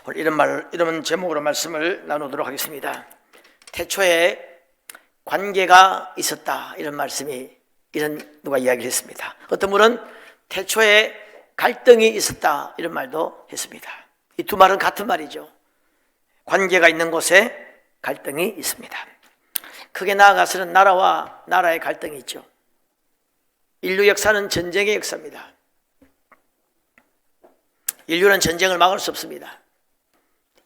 오늘 이런 제목으로 말씀을 나누도록 하겠습니다. 태초에 관계가 있었다, 이런 말씀이, 누가 이야기를 했습니다. 어떤 분은 태초에 갈등이 있었다, 이런 말도 했습니다. 이 두 말은 같은 말이죠. 관계가 있는 곳에 갈등이 있습니다. 크게 나아가서는 나라와 나라의 갈등이 있죠. 인류 역사는 전쟁의 역사입니다. 인류는 전쟁을 막을 수 없습니다.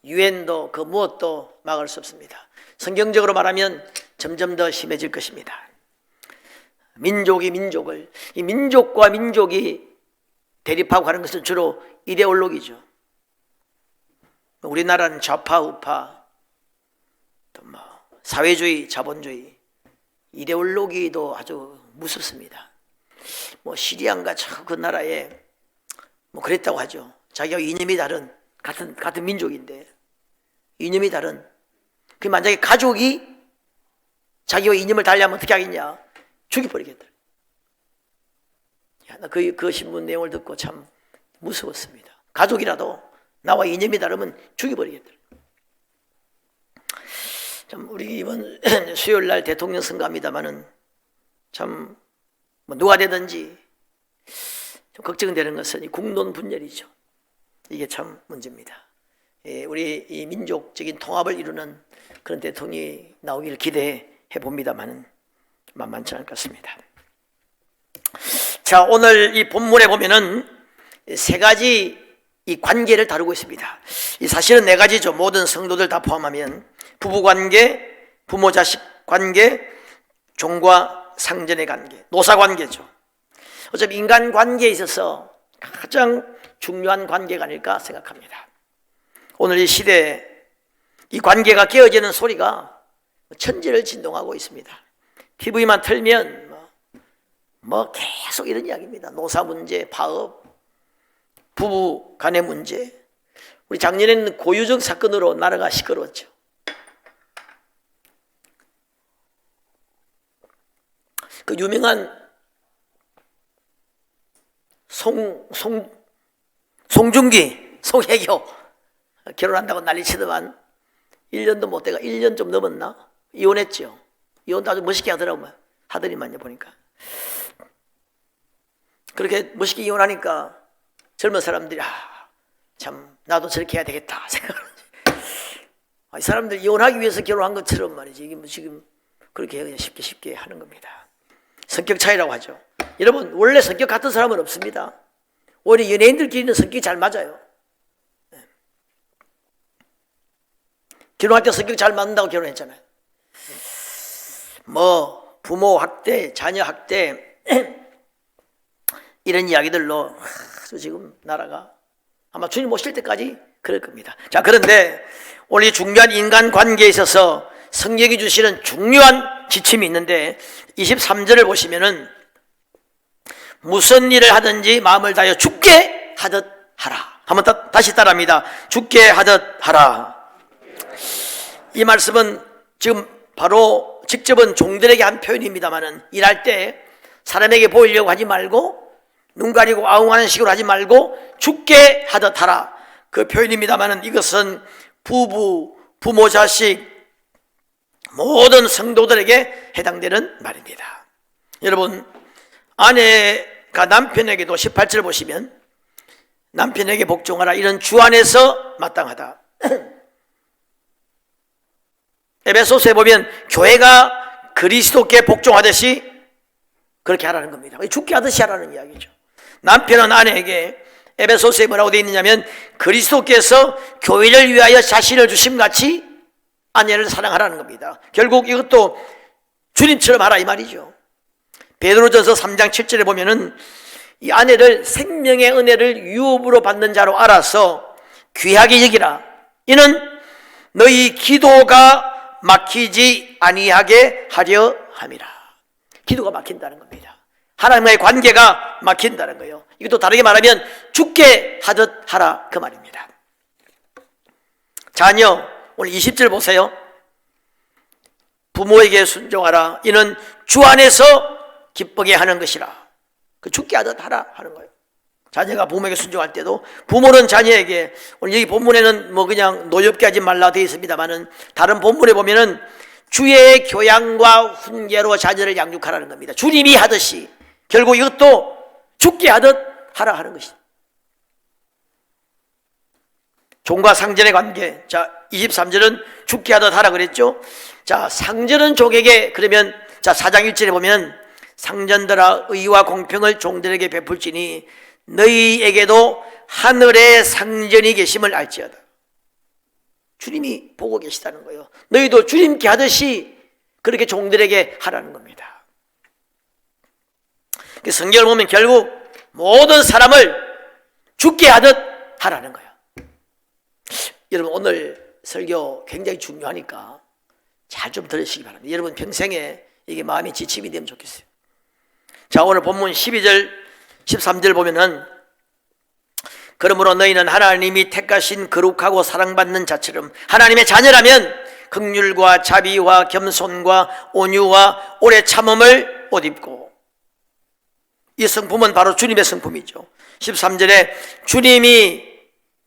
유엔도 그 무엇도 막을 수 없습니다. 성경적으로 말하면 점점 더 심해질 것입니다. 민족이 민족을, 이 민족과 민족이 대립하고 하는 것은 주로 이데올로기죠. 우리나라는 좌파 우파, 또 사회주의 자본주의, 이데올로기도 아주 무섭습니다. 시리안가 그 나라에 그랬다고 하죠. 자기가 이념이 다른 같은 민족인데 이념이 다른, 그 만약에 가족이 자기와 이념을 달리하면 어떻게 하겠냐? 죽여버리겠다. 나 그 신문 내용을 듣고 참 무서웠습니다. 가족이라도 나와 이념이 다르면 죽여버리겠다. 참 우리 이번 수요일 날 대통령 선거합니다마는 참 누가 되든지 좀 걱정되는 것은 이 국론 분열이죠. 이게 참 문제입니다. 우리 이 민족적인 통합을 이루는 그런 대통령이 나오기를 기대해 봅니다만은 만만치 않을 것 같습니다. 자, 오늘 이 본문에 보면은 세 가지 이 관계를 다루고 있습니다. 이 사실은 네 가지죠. 모든 성도들 다 포함하면 부부 관계, 부모 자식 관계, 종과 상전의 관계, 노사 관계죠. 어차피 인간 관계에 있어서 가장 중요한 관계가 아닐까 생각합니다. 오늘 이 시대에 이 관계가 깨어지는 소리가 천지를 진동하고 있습니다. TV만 틀면 계속 이런 이야기입니다. 노사 문제, 파업, 부부 간의 문제. 우리 작년에는 고유정 사건으로 나라가 시끄러웠죠. 그 유명한 송중기, 송혜교 결혼한다고 난리치더만 1년도 못 돼가 1년 좀 넘었나? 이혼했죠. 이혼도 아주 멋있게 하더라고요. 하더니만요 보니까. 그렇게 멋있게 이혼하니까 젊은 사람들이 참 나도 저렇게 해야 되겠다 생각하는지, 이 사람들 이혼하기 위해서 결혼한 것처럼 말이지, 이게 지금 그렇게 그냥 쉽게 하는 겁니다. 성격 차이라고 하죠. 여러분, 원래 성격 같은 사람은 없습니다. 오히려 연예인들끼리는 성격이 잘 맞아요. 결혼할 때 성격 잘 맞는다고 결혼했잖아요. 부모 학대, 자녀 학대 이런 이야기들로 지금 나라가 아마 주님 오실 때까지 그럴 겁니다. 자, 그런데 오늘 이 중요한 인간관계에 있어서 성경이 주시는 중요한 지침이 있는데 23절을 보시면은 무슨 일을 하든지 마음을 다하여 죽게 하듯 하라. 한번 다시 따라합니다. 죽게 하듯 하라. 이 말씀은 지금 바로 직접은 종들에게 한 표현입니다만은, 일할 때 사람에게 보이려고 하지 말고 눈 가리고 아웅하는 식으로 하지 말고 죽게 하듯 하라, 그 표현입니다만은 이것은 부부, 부모, 자식 모든 성도들에게 해당되는 말입니다. 여러분, 아내가 남편에게도 18절 보시면 남편에게 복종하라, 이런 주 안에서 마땅하다. 에베소서에 보면 교회가 그리스도께 복종하듯이 그렇게 하라는 겁니다. 죽게 하듯이 하라는 이야기죠. 남편은 아내에게 에베소서에 뭐라고 되어 있느냐면 그리스도께서 교회를 위하여 자신을 주심같이 아내를 사랑하라는 겁니다. 결국 이것도 주님처럼 하라 이 말이죠. 베드로전서 3장 7절에 보면은 이 아내를 생명의 은혜를 유업으로 받는 자로 알아서 귀하게 여기라. 이는 너희 기도가 막히지 아니하게 하려 함이라. 기도가 막힌다는 겁니다. 하나님과의 관계가 막힌다는 거예요. 이것도 다르게 말하면 죽게 하듯 하라, 그 말입니다. 자녀, 오늘 20절 보세요. 부모에게 순종하라. 이는 주 안에서 기쁘게 하는 것이라. 그 죽게 하듯 하라 하는 거예요. 자녀가 부모에게 순종할 때도 부모는 자녀에게, 오늘 여기 본문에는 뭐 그냥 노엽게 하지 말라 되어 있습니다만은 다른 본문에 보면은 주의 교양과 훈계로 자녀를 양육하라는 겁니다. 주님이 하듯이 결국 이것도 죽게 하듯 하라 하는 것이죠. 종과 상전의 관계. 자, 23절은 죽게 하듯 하라 그랬죠. 자, 상전은 종에게, 그러면 자 4장 1절에 보면 상전들아 의와 공평을 종들에게 베풀지니 너희에게도 하늘의 상전이 계심을 알지어다. 주님이 보고 계시다는 거예요. 너희도 주님께 하듯이 그렇게 종들에게 하라는 겁니다. 성경을 보면 결국 모든 사람을 죽게 하듯 하라는 거예요. 여러분 오늘 설교 굉장히 중요하니까 잘 좀 들으시기 바랍니다. 여러분 평생에 이게 마음이 지침이 되면 좋겠어요. 자, 오늘 본문 12절 13절 보면은 그러므로 너희는 하나님이 택하신 거룩하고 사랑받는 자처럼 하나님의 자녀라면 긍휼과 자비와 겸손과 온유와 오래 참음을 옷 입고, 이 성품은 바로 주님의 성품이죠. 13절에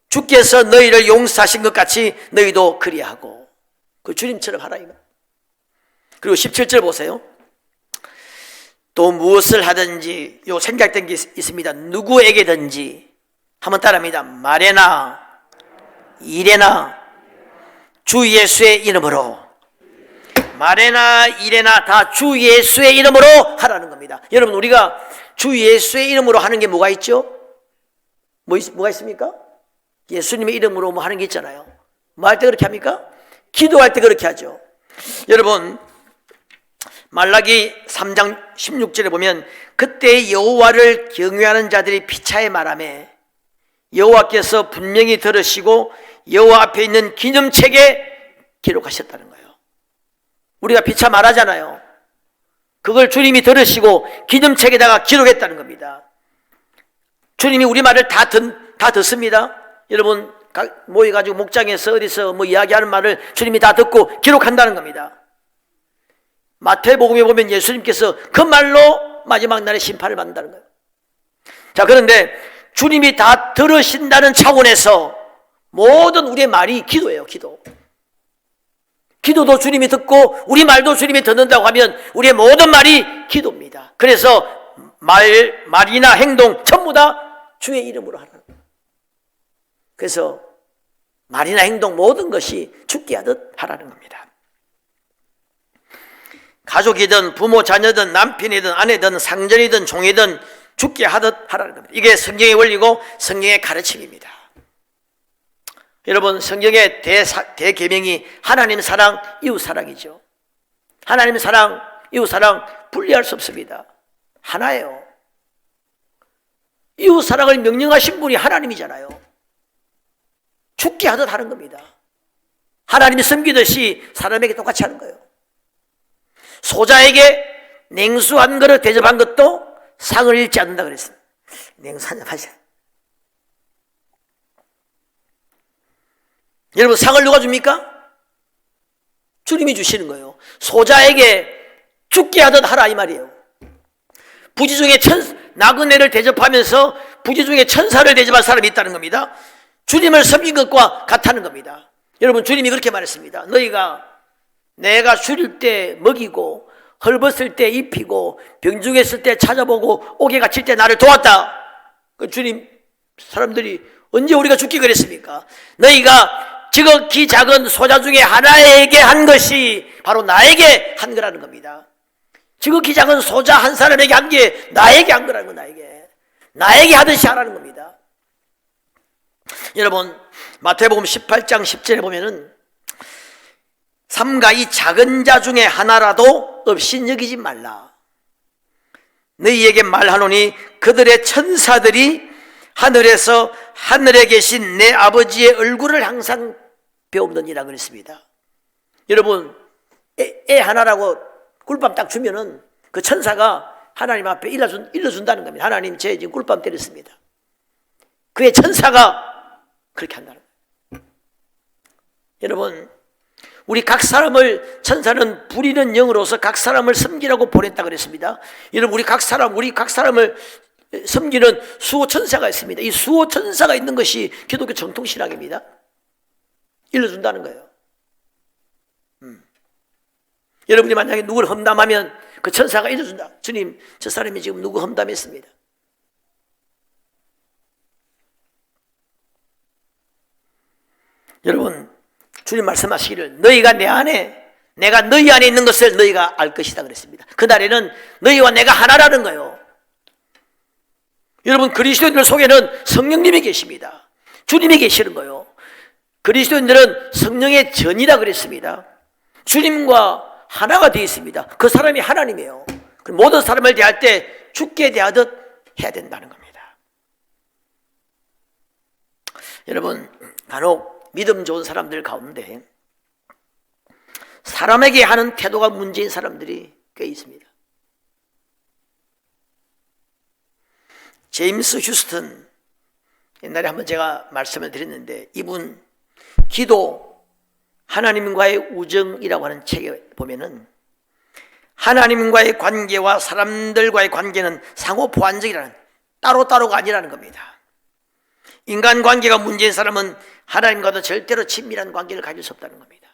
주께서 너희를 용서하신 것 같이 너희도 그리하고, 그 주님처럼 하라 이거. 그리고 17절 보세요. 또 무엇을 하든지, 요 생각된 게 있습니다. 누구에게든지, 한번 따라합니다. 말에나 일에나 주 예수의 이름으로, 말에나 일에나 다 주 예수의 이름으로 하라는 겁니다. 여러분 우리가 주 예수의 이름으로 하는 게 뭐가 있죠? 뭐가 있습니까? 예수님의 이름으로 뭐 하는 게 있잖아요. 뭐 할 때 그렇게 합니까? 기도할 때 그렇게 하죠. 여러분 말라기 3장 16절에 보면 그때 여호와를 경외하는 자들이 피차에 말하며 여호와께서 분명히 들으시고 여호와 앞에 있는 기념책에 기록하셨다는 거예요. 우리가 피차 말하잖아요. 그걸 주님이 들으시고 기념책에다가 기록했다는 겁니다. 주님이 우리 말을 다 듣습니다. 여러분 모여가지고 목장에서 어디서 뭐 이야기하는 말을 주님이 다 듣고 기록한다는 겁니다. 마태복음에 보면 예수님께서 그 말로 마지막 날에 심판을 받는다는 거예요. 자, 그런데 주님이 다 들으신다는 차원에서 모든 우리의 말이 기도예요. 기도도 주님이 듣고 우리 말도 주님이 듣는다고 하면 우리의 모든 말이 기도입니다. 그래서 말이나 행동 전부 다 주의 이름으로 하라는 거예요. 그래서 말이나 행동 모든 것이 죽게 하듯 하라는 겁니다. 가족이든 부모 자녀든 남편이든 아내든 상전이든 종이든 죽게 하듯 하라는 겁니다. 이게 성경의 원리고 성경의 가르침입니다. 여러분 성경의 대계명이 하나님 사랑, 이웃 사랑이죠. 하나님 사랑, 이웃 사랑 분리할 수 없습니다. 하나예요. 이웃 사랑을 명령하신 분이 하나님이잖아요. 죽게 하듯 하는 겁니다. 하나님이 섬기듯이 사람에게 똑같이 하는 거예요. 소자에게 냉수 한 그릇 대접한 것도 상을 잃지 않는다 그랬어요. 냉수 한잔 마셔. 여러분 상을 누가 줍니까? 주님이 주시는 거예요. 소자에게 죽게 하듯 하라 이 말이에요. 부지 중에 나그네를 대접하면서 부지 중에 천사를 대접할 사람이 있다는 겁니다. 주님을 섬긴 것과 같다는 겁니다. 여러분 주님이 그렇게 말했습니다. 너희가 내가 줄일 때 먹이고 헐벗을 때 입히고 병중했을 때 찾아보고 옥에 갇힐 때 나를 도왔다. 그 주님 사람들이 언제 우리가 죽기 그랬습니까? 너희가 지극히 작은 소자 중에 하나에게 한 것이 바로 나에게 한 거라는 겁니다. 지극히 작은 소자 한 사람에게 한 게 나에게 한 거라는 거. 나에게 하듯이 하라는 겁니다. 여러분 마태복음 18장 10절에 보면은 삼가 이 작은 자 중에 하나라도 없인 여기지 말라. 너희에게 말하노니 그들의 천사들이 하늘에서 하늘에 계신 내 아버지의 얼굴을 항상 배우느니라 그랬습니다. 여러분 애 하나라고 꿀밤 딱 주면은 그 천사가 하나님 앞에 일러준다는 겁니다. 하나님 제 지금 꿀밤 때렸습니다. 그의 천사가 그렇게 한다는 거예요. 여러분 우리 각 사람을 천사는 부리는 영으로서 각 사람을 섬기라고 보냈다 그랬습니다. 여러분 우리 각 사람을 섬기는 수호 천사가 있습니다. 이 수호 천사가 있는 것이 기독교 정통 신학입니다. 일러준다는 거예요. 여러분이 만약에 누구를 험담하면 그 천사가 일러준다. 주님, 저 사람이 지금 누구 험담했습니다. 여러분, 주님 말씀하시기를 너희가 내 안에, 내가 너희 안에 있는 것을 너희가 알 것이다 그랬습니다. 그날에는 너희와 내가 하나라는 거예요. 여러분, 그리스도인들 속에는 성령님이 계십니다. 주님이 계시는 거예요. 그리스도인들은 성령의 전이라 그랬습니다. 주님과 하나가 되어 있습니다. 그 사람이 하나님이에요. 모든 사람을 대할 때 주께 대하듯 해야 된다는 겁니다. 여러분, 간혹 믿음 좋은 사람들 가운데 사람에게 하는 태도가 문제인 사람들이 꽤 있습니다. 제임스 휴스턴, 옛날에 한번 제가 말씀을 드렸는데 이분 기도, 하나님과의 우정이라고 하는 책에 보면은 하나님과의 관계와 사람들과의 관계는 상호 보완적이라는, 따로따로가 아니라는 겁니다. 인간관계가 문제인 사람은 하나님과도 절대로 친밀한 관계를 가질 수 없다는 겁니다.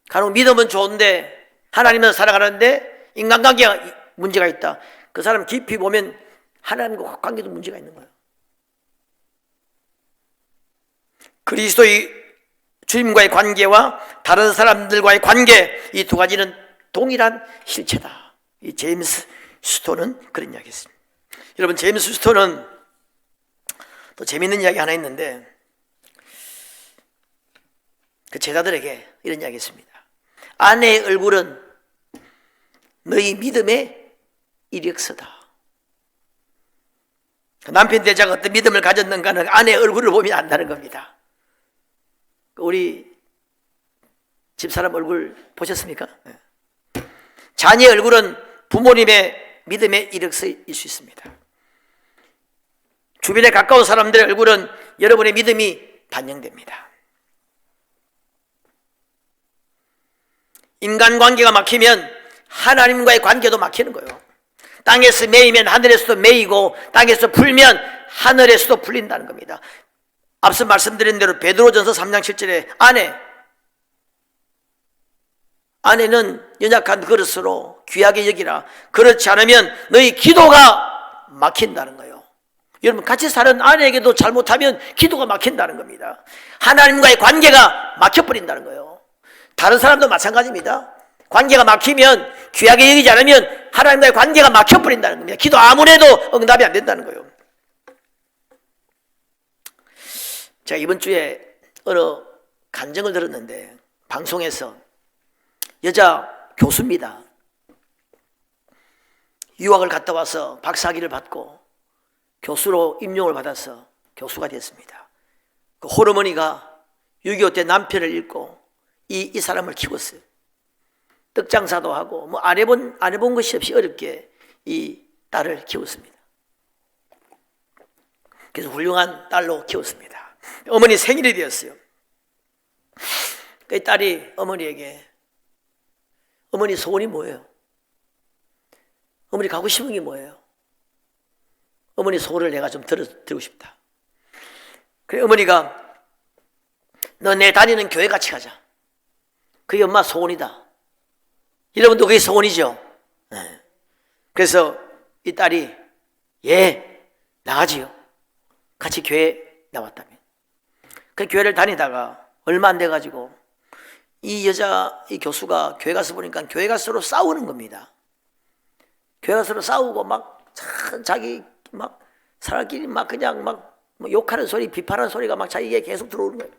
간혹 믿음은 좋은데 하나님은 살아가는데 인간관계가 문제가 있다. 그 사람 깊이 보면 하나님과 관계도 문제가 있는 거예요. 그리스도의 주님과의 관계와 다른 사람들과의 관계, 이 두 가지는 동일한 실체다. 이 제임스 휴스턴은 그런 이야기 했습니다. 여러분, 제임스 휴스턴은 또 재밌는 이야기 하나 있는데 그 제자들에게 이런 이야기 했습니다. 아내의 얼굴은 너희 믿음의 이력서다. 남편 대자가 어떤 믿음을 가졌는가는 아내의 얼굴을 보면 안다는 겁니다. 우리 집사람 얼굴 보셨습니까? 자녀의 얼굴은 부모님의 믿음의 이력서일 수 있습니다. 주변에 가까운 사람들의 얼굴은 여러분의 믿음이 반영됩니다. 인간관계가 막히면 하나님과의 관계도 막히는 거예요. 땅에서 매이면 하늘에서도 매이고 땅에서 풀면 하늘에서도 풀린다는 겁니다. 앞서 말씀드린 대로 베드로전서 3장 7절에 아내는 연약한 그릇으로 귀하게 여기라. 그렇지 않으면 너희 기도가 막힌다는 거예요. 여러분, 같이 사는 아내에게도 잘못하면 기도가 막힌다는 겁니다. 하나님과의 관계가 막혀버린다는 거예요. 다른 사람도 마찬가지입니다. 관계가 막히면, 귀하게 여기지 않으면 하나님과의 관계가 막혀버린다는 겁니다. 기도 아무리 해도 응답이 안 된다는 거예요. 제가 이번 주에 어느 간증을 들었는데 방송에서 여자 교수입니다. 유학을 갔다 와서 박사학위를 받고 교수로 임용을 받아서 교수가 됐습니다. 그 호르머니가 6.25 때 남편을 잃고 이 사람을 키웠어요. 떡장사도 하고 뭐 안 해본 것이 없이 어렵게 이 딸을 키웠습니다. 그래서 훌륭한 딸로 키웠습니다. 어머니 생일이 되었어요. 그 딸이 어머니에게 어머니 소원이 뭐예요? 어머니 가고 싶은 게 뭐예요? 어머니 소원을 내가 좀 들고 싶다. 그래 어머니가 너 내 다니는 교회 같이 가자. 그게 엄마 소원이다. 여러분도 그게 소원이죠. 네. 그래서 이 딸이 나가지요. 같이 교회 나왔다며. 그 교회를 다니다가 얼마 안 돼가지고 이 교수가 교회 가서 보니까 교회가 서로 싸우는 겁니다. 교회가 서로 싸우고 막 자기 막 사람끼리 막 그냥 막 욕하는 소리, 비판하는 소리가 막 자기에게 계속 들어오는 거예요.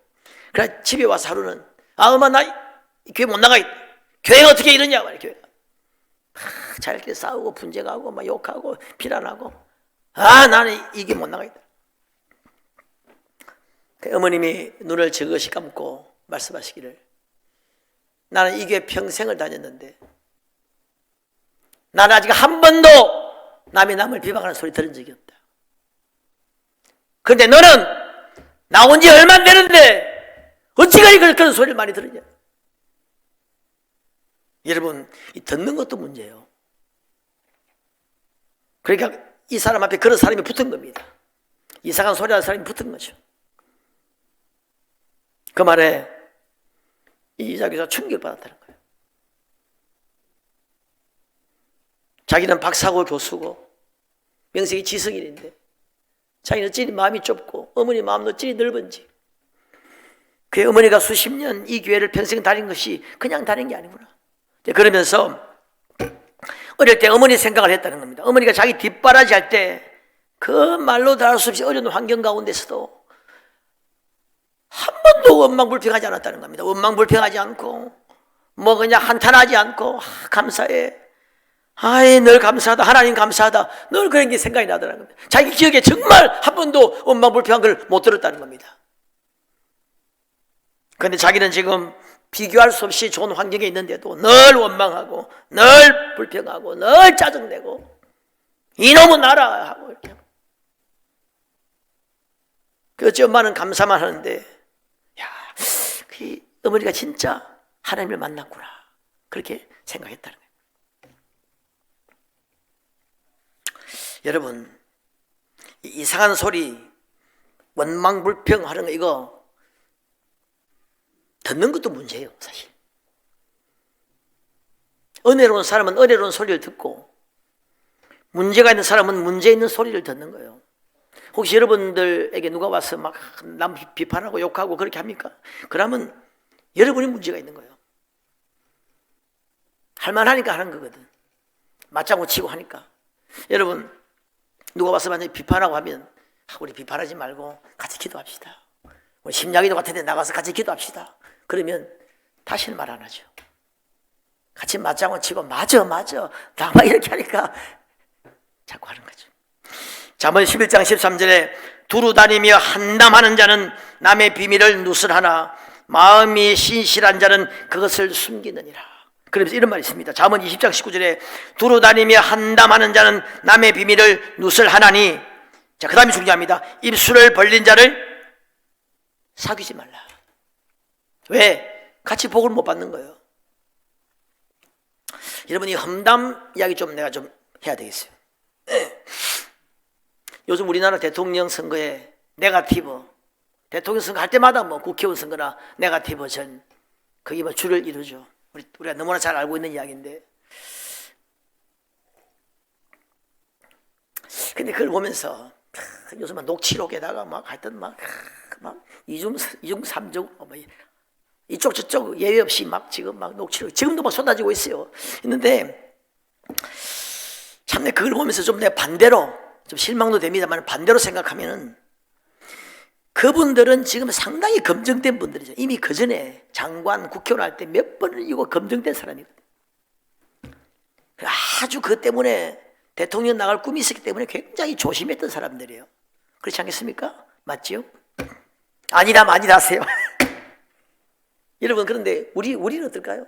그래 집에 와서 하루는 엄마 나 교회 못 나가겠다. 교회가 어떻게 이러냐 말이야. 교회가 자기끼리 싸우고 분쟁하고 막 욕하고 비난하고 나는 이게 못 나가겠다. 어머님이 눈을 저것이 감고 말씀하시기를 나는 이 교회 평생을 다녔는데 나는 아직 한 번도 남이 남을 비방하는 소리 들은 적이 없다. 그런데 너는 나온 지 얼마 안 되는데 어찌가리 그런 소리를 많이 들으냐. 여러분, 이 듣는 것도 문제예요. 그러니까 이 사람 앞에 그런 사람이 붙은 겁니다. 이상한 소리 하는 사람이 붙은 거죠. 그 말에 이자 교사가 충격받았다는 거예요. 자기는 박사고 교수고 명색이 지성인인데 자기는 어찌 마음이 좁고 어머니 마음도 어찌 넓은지, 그의 어머니가 수십 년 이 교회를 평생 다닌 것이 그냥 다닌 게 아니구나. 그러면서 어릴 때 어머니 생각을 했다는 겁니다. 어머니가 자기 뒷바라지 할 때 그 말로 다 할 수 없이 어려운 환경 가운데서도 한 번도 원망불평하지 않았다는 겁니다. 원망불평하지 않고 뭐 그냥 한탄하지 않고 감사해, 아이 늘 감사하다, 하나님 감사하다, 늘 그런 게 생각이 나더라는 겁니다. 자기 기억에 정말 한 번도 원망불평한 걸 못 들었다는 겁니다. 그런데 자기는 지금 비교할 수 없이 좋은 환경에 있는데도 늘 원망하고 늘 불평하고 늘 짜증내고 이놈은 나라 하고 이렇게. 어찌 엄마는 감사만 하는데, 야, 그 어머니가 진짜 하나님을 만났구나, 그렇게 생각했다는 거예요. 여러분, 이상한 소리, 원망불평하는 거, 이거 듣는 것도 문제예요, 사실. 은혜로운 사람은 은혜로운 소리를 듣고 문제가 있는 사람은 문제 있는 소리를 듣는 거예요. 혹시 여러분들에게 누가 와서 막 남 비판하고 욕하고 그렇게 합니까? 그러면 여러분이 문제가 있는 거예요. 할만하니까 하는 거거든. 맞장구 치고 하니까. 여러분, 누가 와서 만약에 비판하고 하면 우리 비판하지 말고 같이 기도합시다. 우리 심야기도 같은데 나가서 같이 기도합시다. 그러면 다시는 말 안 하죠. 같이 맞장구 치고 맞아 나만 이렇게 하니까 자꾸 하는 거죠. 잠언 11장 13절에 두루 다니며 한담하는 자는 남의 비밀을 누설하나 마음이 신실한 자는 그것을 숨기느니라. 그러면서 이런 말이 있습니다. 잠언 20장 19절에 두루 다니며 한담하는 자는 남의 비밀을 누설하나니, 자, 그 다음이 중요합니다. 입술을 벌린 자를 사귀지 말라. 왜? 같이 복을 못 받는 거예요. 여러분, 이 험담 이야기 좀 내가 좀 해야 되겠어요. 요즘 우리나라 대통령 선거에 네거티브, 대통령 선거 할 때마다 뭐 국회의원 선거나 네거티브 전, 그게 뭐 줄을 이루죠. 우리가 너무나 잘 알고 있는 이야기인데, 근데 그걸 보면서 요즘 녹취록에다가 막 하여튼 막 이중 삼중 이쪽 저쪽 예외 없이 막 지금 막 녹취록 지금도 막 쏟아지고 있어요. 있는데 참내 그걸 보면서 좀 내가 반대로 좀 실망도 됩니다만 반대로 생각하면은 그분들은 지금 상당히 검증된 분들이죠. 이미 그 전에 장관, 국회의원 할 때 몇 번을 이거 검증된 사람이거든요. 아주 그 때문에 대통령 나갈 꿈이 있었기 때문에 굉장히 조심했던 사람들이에요. 그렇지 않겠습니까? 맞지요? 아니라 하세요. 여러분, 그런데 우리는 어떨까요?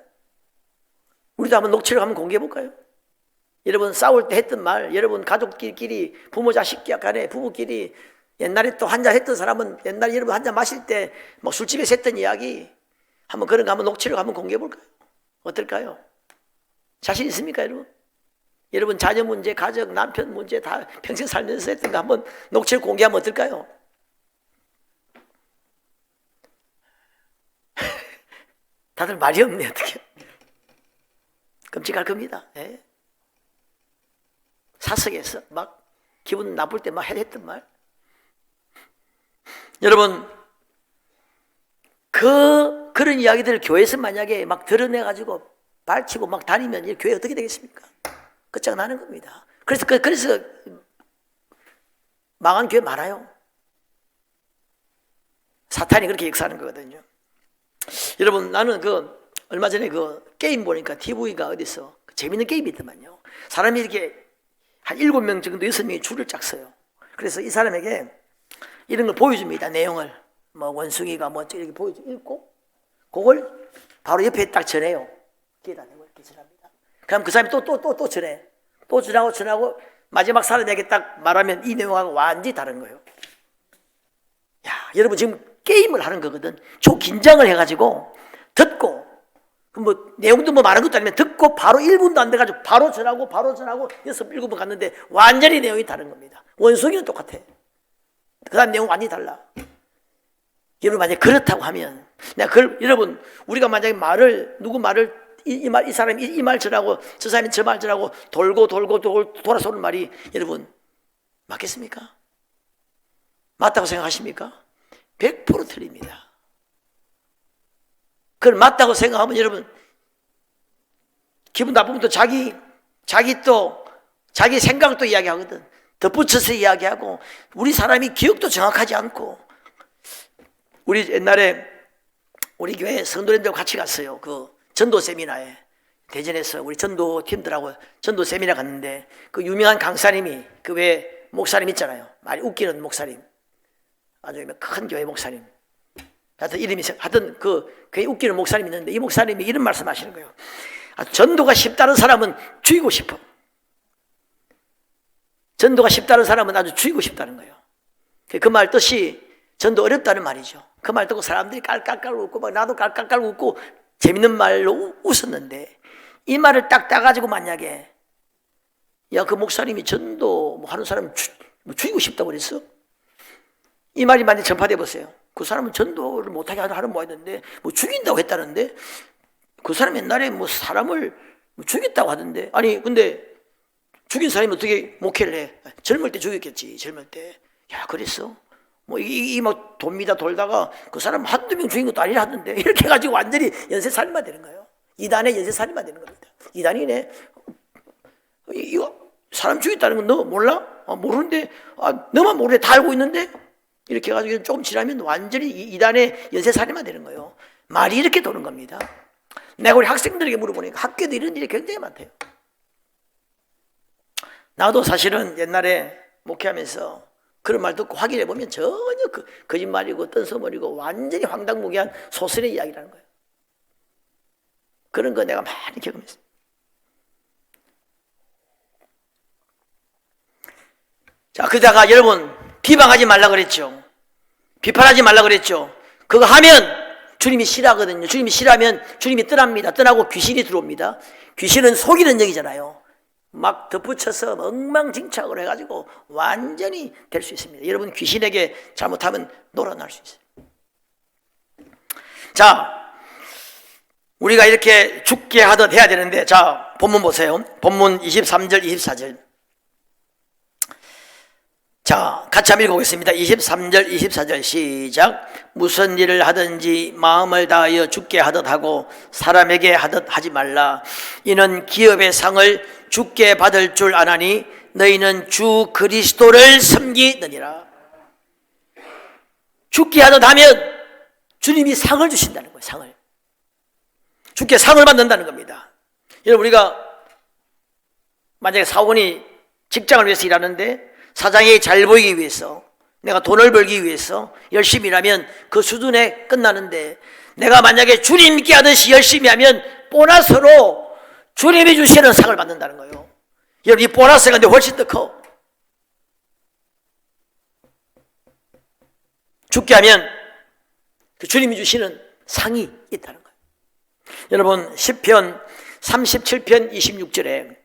우리도 한번 녹취록 한번 공개해 볼까요? 여러분 싸울 때 했던 말, 여러분 가족끼리 부모 자식 간에 부부끼리 옛날에 또 한잔 했던 사람은 옛날에 여러분 한잔 마실 때 뭐 술집에서 했던 이야기 한번 그런 거 한번 녹취록 한번 공개해 볼까요? 어떨까요? 자신 있습니까, 여러분? 여러분 자녀 문제, 가족, 남편 문제 다 평생 살면서 했던 거 한번 녹취록 공개하면 어떨까요? 다들 말이 없네, 어떻게. 끔찍할 겁니다. 예? 사석에서 막 기분 나쁠 때 막 했던 말. 여러분, 그런 이야기들을 교회에서 만약에 막 드러내가지고 밝히고 막 다니면 이 교회 어떻게 되겠습니까? 끝장나는 겁니다. 그래서 망한 교회 많아요. 사탄이 그렇게 역사하는 거거든요. 여러분, 나는 얼마 전에 게임 보니까 TV가 어디서 재밌는 게임이 있더만요. 사람이 이렇게 한 7명 정도 6명이 줄을 짝 서요. 그래서 이 사람에게 이런 걸 보여줍니다. 내용을 뭐 원숭이가 뭐 이렇게 읽고 그걸 바로 옆에 딱 전해요. 뒤에다 대고 이렇게 전합니다. 그럼 그 사람이 또 전해. 또 전하고 마지막 사람에게 딱 말하면 이 내용하고 완전히 다른 거예요. 야, 여러분 지금 게임을 하는 거거든. 초 긴장을 해가지고 듣고 뭐 내용도 뭐 많은 것도 아니면 듣고 바로 1분도 안 돼가지고 바로 전하고 6, 7번 갔는데 완전히 내용이 다른 겁니다. 원숭이는 똑같아. 그 다음 내용 완전히 달라. 여러분 만약에 그렇다고 하면 내가 그걸 여러분 우리가 만약에 누구 말을 이 사람이 이 말 전하고 저 사람이 저 말 전하고 돌고 돌아서 오는 말이 여러분 맞겠습니까? 맞다고 생각하십니까? 100% 틀립니다. 그걸 맞다고 생각하면 여러분 기분 나쁘면 또 자기 생각도 이야기하거든. 덧붙여서 이야기하고 우리 사람이 기억도 정확하지 않고 우리 옛날에 우리 교회 성도님들과 같이 갔어요. 그 전도 세미나에 대전에서 우리 전도 팀들하고 전도 세미나 갔는데 그 유명한 강사님이 그 외에 목사님 있잖아요. 많이 웃기는 목사님. 아주 큰 교회 목사님. 하여튼 그 괜히 웃기는 목사님이 있는데 이 목사님이 이런 말씀 하시는 거예요. 전도가 쉽다는 사람은 죽이고 싶어. 전도가 쉽다는 사람은 아주 죽이고 싶다는 거예요. 그 말 뜻이 전도 어렵다는 말이죠. 그 말 듣고 사람들이 깔깔깔 웃고 막 나도 깔깔깔 웃고 재밌는 말로 웃었는데 이 말을 딱 따가지고 만약에 야 그 목사님이 전도 뭐 하는 사람 죽이고 싶다고 그랬어? 이 말이 만약에 전파돼 보세요. 그 사람은 전도를 못하게 하는 뭐 했는데 뭐 죽인다고 했다는데 그 사람 옛날에 뭐 사람을 죽였다고 하던데 아니 근데 죽인 사람이 어떻게 목회를 해? 젊을 때 죽였겠지. 젊을 때. 야 그랬어? 뭐 막 돕니다 돌다가 그 사람 한두 명 죽인 것도 아니라 하던데 이렇게 해가지고 완전히 연쇄살인마 되는 거예요. 이단의 연쇄살인마 되는 겁니다. 이단이네. 이거 사람 죽였다는 건 너 몰라? 모르는데 너만 모르네. 다 알고 있는데 이렇게 해가지고 조금 지나면 완전히 이단의 연쇄살인마 되는 거예요. 말이 이렇게 도는 겁니다. 내가 우리 학생들에게 물어보니까 학교도 이런 일이 굉장히 많대요. 나도 사실은 옛날에 목회하면서 그런 말 듣고 확인해 보면 전혀 거짓말이고 뜬소머리고 완전히 황당무계한 소설의 이야기라는 거예요. 그런 거 내가 많이 경험했어요. 자, 그러다가 여러분 비방하지 말라 그랬죠. 비판하지 말라 그랬죠. 그거 하면 주님이 싫어하거든요. 주님이 싫어하면 주님이 떠납니다. 떠나고 귀신이 들어옵니다. 귀신은 속이는 영이잖아요. 막 덧붙여서 엉망진창으로 해가지고 완전히 될 수 있습니다. 여러분 귀신에게 잘못하면 놀아날 수 있어요. 자, 우리가 이렇게 죽게 하듯 해야 되는데 자 본문 보세요. 본문 23절 24절 자 같이 한번 읽어보겠습니다. 23절 24절 시작. 무슨 일을 하든지 마음을 다하여 죽게 하듯 하고 사람에게 하듯 하지 말라. 이는 기업의 상을 죽게 받을 줄 아나니 너희는 주 그리스도를 섬기느니라. 죽게 하듯 하면 주님이 상을 주신다는 거예요. 상을. 죽게 상을 받는다는 겁니다. 여러분 우리가 만약에 사원이 직장을 위해서 일하는데 사장이 잘 보이기 위해서 내가 돈을 벌기 위해서 열심히 일하면 그 수준에 끝나는데 내가 만약에 주님께 하듯이 열심히 하면 보너스로 주님이 주시는 상을 받는다는 거예요. 여러분 이 보너스가 근데 훨씬 더 커. 죽게 하면 그 주님이 주시는 상이 있다는 거예요. 여러분 시편 37편 26절에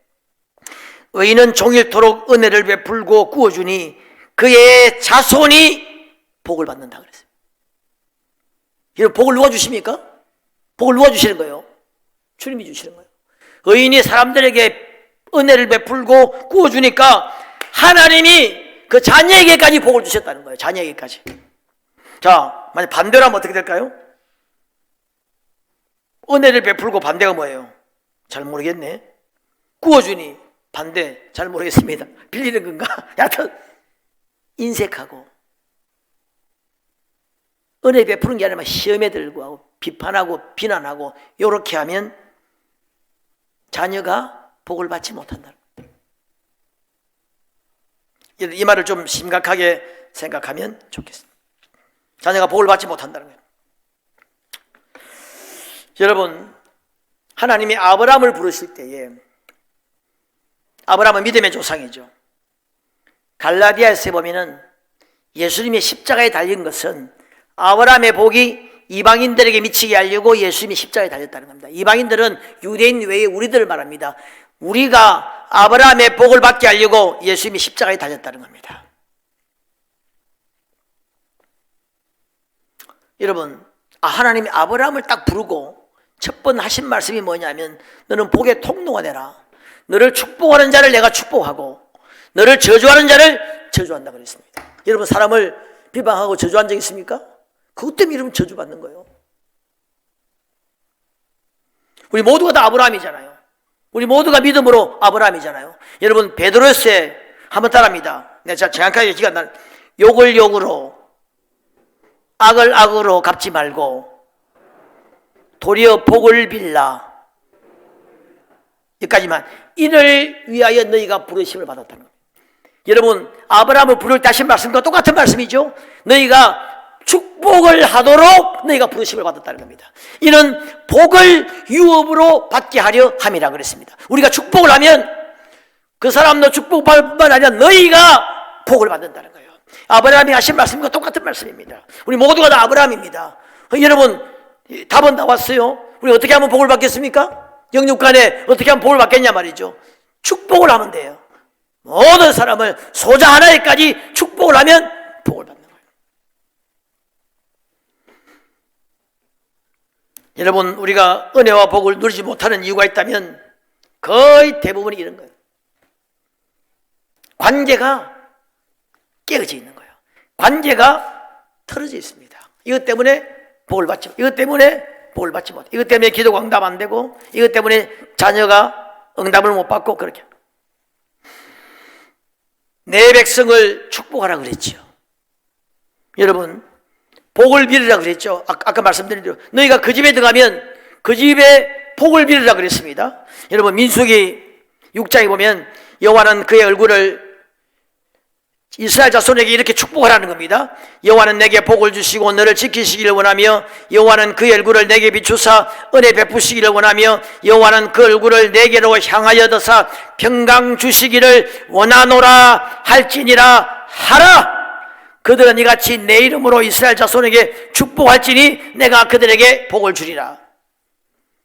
의인은 종일토록 은혜를 베풀고 구워주니 그의 자손이 복을 받는다 그랬어요. 여러분 복을 누가 주십니까? 복을 누가 주시는 거예요? 주님이 주시는 거예요. 의인이 사람들에게 은혜를 베풀고 구워주니까 하나님이 그 자녀에게까지 복을 주셨다는 거예요. 자녀에게까지. 자, 만약 반대로 하면 어떻게 될까요? 은혜를 베풀고 반대가 뭐예요? 잘 모르겠네. 구워주니 반대 잘 모르겠습니다. 빌리는 건가? 여하튼 인색하고 은혜 베푸는 게 아니라 시험에 들고 하고 비판하고 비난하고 이렇게 하면 자녀가 복을 받지 못한다. 이 말을 좀 심각하게 생각하면 좋겠습니다. 자녀가 복을 받지 못한다는 거예요. 여러분 하나님이 아브라함을 부르실 때에 아브라함은 믿음의 조상이죠. 갈라디아에서 보면은 예수님의 십자가에 달린 것은 아브라함의 복이 이방인들에게 미치게 하려고 예수님이 십자가에 달렸다는 겁니다. 이방인들은 유대인 외에 우리들을 말합니다. 우리가 아브라함의 복을 받게 하려고 예수님이 십자가에 달렸다는 겁니다. 여러분, 하나님이 아브라함을 딱 부르고 첫 번 하신 말씀이 뭐냐면 너는 복의 통로가 되라. 너를 축복하는 자를 내가 축복하고 너를 저주하는 자를 저주한다 그랬습니다. 여러분, 사람을 비방하고 저주한 적 있습니까? 그것 때문에 이러면 저주받는 거예요. 우리 모두가 다 아브라함이잖아요. 우리 모두가 믿음으로 아브라함이잖아요. 여러분, 베드로서에 한번 따라합니다. 내가 정확하게 기가 난 욕을 욕으로 악을 악으로 갚지 말고 도리어 복을 빌라. 여기까지만. 이를 위하여 너희가 부르심을 받았다는 겁니다. 여러분, 아브라함을 부를 때 하신 말씀과 똑같은 말씀이죠. 너희가 축복을 하도록 너희가 부르심을 받았다는 겁니다. 이는 복을 유업으로 받게 하려 함이라 그랬습니다. 우리가 축복을 하면 그 사람도 축복받을 뿐만 아니라 너희가 복을 받는다는 거예요. 아브라함이 하신 말씀과 똑같은 말씀입니다. 우리 모두가 다 아브라함입니다. 여러분, 답은 나왔어요. 우리 어떻게 하면 복을 받겠습니까? 영육간에 어떻게 하면 복을 받겠냐 말이죠. 축복을 하면 돼요. 모든 사람을 소자 하나에까지 축복을 하면 복을 받는 거예요. 여러분, 우리가 은혜와 복을 누리지 못하는 이유가 있다면 거의 대부분이 이런 거예요. 관계가 깨어져 있는 거예요. 관계가 틀어져 있습니다. 이것 때문에 복을 받지 못, 이것 때문에 복을 받지 못, 이것 때문에 기도가 응답 안 되고, 이것 때문에 자녀가 응답을 못 받고, 그렇게. 내 백성을 축복하라 그랬죠. 여러분, 복을 빌으라 그랬죠. 아까 말씀드린 대로 너희가 그 집에 들어가면 그 집에 복을 빌으라 그랬습니다. 여러분, 민수기 6장에 보면 여호와는 그의 얼굴을 이스라엘 자손에게 이렇게 축복하라는 겁니다. 여호와는 내게 복을 주시고 너를 지키시기를 원하며 여호와는 그 얼굴을 내게 비추사 은혜 베푸시기를 원하며 여호와는 그 얼굴을 내게로 향하여 드사 평강 주시기를 원하노라 할지니라 하라. 그들은 이같이 내 이름으로 이스라엘 자손에게 축복할지니 내가 그들에게 복을 주리라.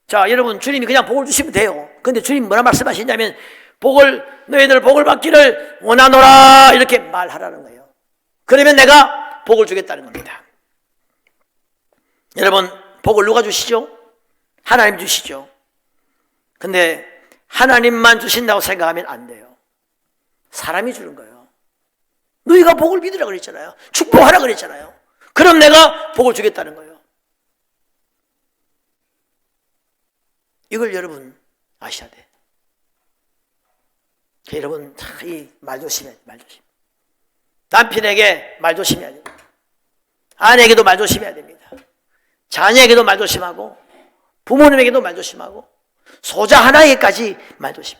자, 여러분, 주님이 그냥 복을 주시면 돼요. 근데 주님이 뭐라 말씀하시냐면 너희들 복을 받기를 원하노라 이렇게 말하라는 거예요. 그러면 내가 복을 주겠다는 겁니다. 여러분, 복을 누가 주시죠? 하나님 주시죠. 근데 하나님만 주신다고 생각하면 안 돼요. 사람이 주는 거예요. 너희가 복을 믿으라 그랬잖아요. 축복하라 그랬잖아요. 그럼 내가 복을 주겠다는 거예요. 이걸 여러분 아셔야 돼. 여러분, 이 말 조심해야 돼, 말 조심. 남편에게 말 조심해야 됩니다. 아내에게도 말 조심해야 됩니다. 자녀에게도 말 조심하고, 부모님에게도 말 조심하고, 소자 하나에게까지 말 조심.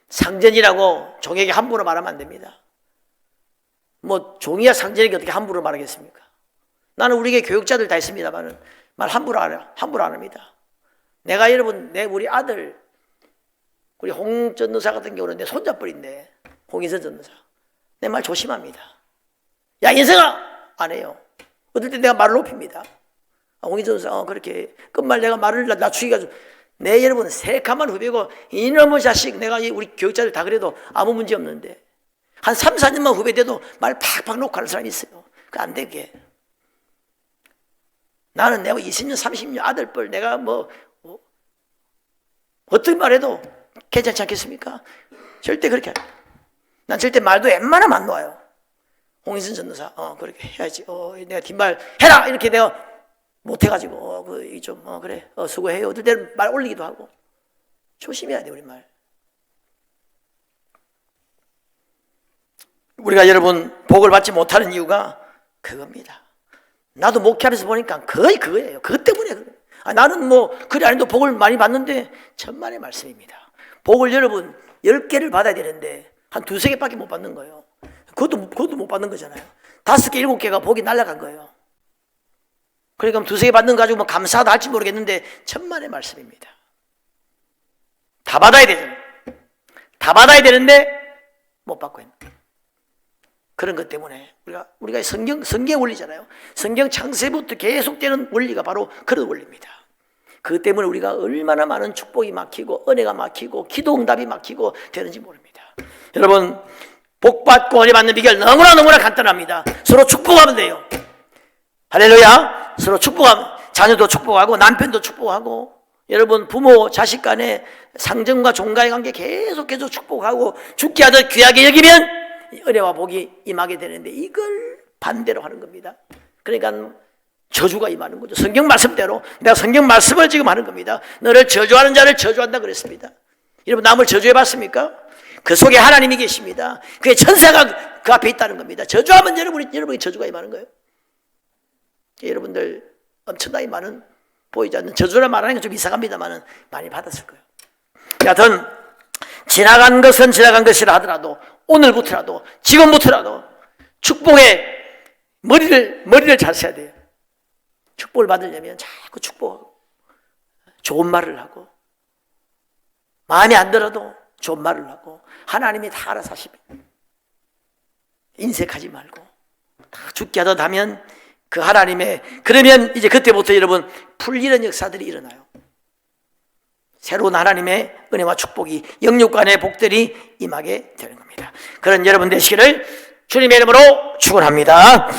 상전이라고 종에게 함부로 말하면 안 됩니다. 뭐 종이야 상전에게 어떻게 함부로 말하겠습니까? 나는 우리에게 교육자들 다 있습니다만 말 함부로 안 합니다. 내가 여러분, 우리 아들, 우리 홍 전도사 같은 경우는 내 손잡벌인데, 홍인선 전도사. 내 말 조심합니다. 야, 인생아! 안 해요. 어떨 때 내가 말을 높입니다. 홍인선 전도사, 그렇게 끝말 내가 말을 낮추기가 좀, 여러분, 새카만 후배고, 이놈의 자식, 내가 우리 교육자들 다 그래도 아무 문제 없는데, 한 3, 4년만 후배 돼도 말 팍팍 놓고 하는 사람이 있어요. 그 안 되게. 나는 내가 20년, 30년 아들뻘, 내가 어떤 말해도 괜찮지 않겠습니까? 절대 그렇게 안 해요. 난 절대 말도 웬만하면 안 놓아요. 홍인선 전도사, 그렇게 해야지. 내가 뒷말 해라! 이렇게 내가 못해가지고, 그래. 수고해요. 어떨 때는 말 올리기도 하고. 조심해야 돼, 우리 말. 우리가 여러분, 복을 받지 못하는 이유가 그겁니다. 나도 목회하면서 보니까 거의 그거예요. 그것 때문에. 나는 그래 안 해도 복을 많이 받는데, 천만의 말씀입니다. 복을 여러분 10개를 받아야 되는데 한 2, 3개밖에 못 받는 거예요. 그것도 못 받는 거잖아요. 5개, 7개가 복이 날아간 거예요. 그러니까 2, 3개 받는 거 가지고 감사하다 할지 모르겠는데 천만의 말씀입니다. 다 받아야 되잖아요. 다 받아야 되는데 못 받고 있는 거예요. 그런 것 때문에 우리가 성경 원리잖아요. 성경 창세부터 계속되는 원리가 바로 그런 원리입니다. 그 때문에 우리가 얼마나 많은 축복이 막히고 은혜가 막히고 기도 응답이 막히고 되는지 모릅니다. 여러분, 복받고 은혜 받는 비결 너무나 간단합니다. 서로 축복하면 돼요. 할렐루야. 서로 축복하면, 자녀도 축복하고 남편도 축복하고, 여러분 부모 자식 간에 상정과 종가의 관계 계속 축복하고 죽게 하듯 귀하게 여기면 은혜와 복이 임하게 되는데, 이걸 반대로 하는 겁니다. 그러니까 저주가 임하는 거죠. 성경 말씀대로 내가 성경 말씀을 지금 하는 겁니다. 너를 저주하는 자를 저주한다 그랬습니다. 여러분, 남을 저주해 봤습니까? 그 속에 하나님이 계십니다. 그의 천사가 그 앞에 있다는 겁니다. 저주하면 여러분이 저주가 임하는 거예요. 여러분들 엄청나게 많은, 보이지 않는 저주를 말하는 게 좀 이상합니다만 많이 받았을 거예요. 여하튼 지나간 것은 지나간 것이라 하더라도, 오늘부터라도, 지금부터라도 축복의 머리를 잘 써야 돼요. 축복을 받으려면 자꾸 축복하고 좋은 말을 하고, 마음에 안 들어도 좋은 말을 하고, 하나님이 다 알아서 하십니다. 인색하지 말고 다 죽게 하듯 하면 그 하나님의, 그러면 이제 그때부터 여러분 풀리는 역사들이 일어나요. 새로운 하나님의 은혜와 축복이, 영육간의 복들이 임하게 되는 겁니다. 그런 여러분 되시기를 주님의 이름으로 축원합니다.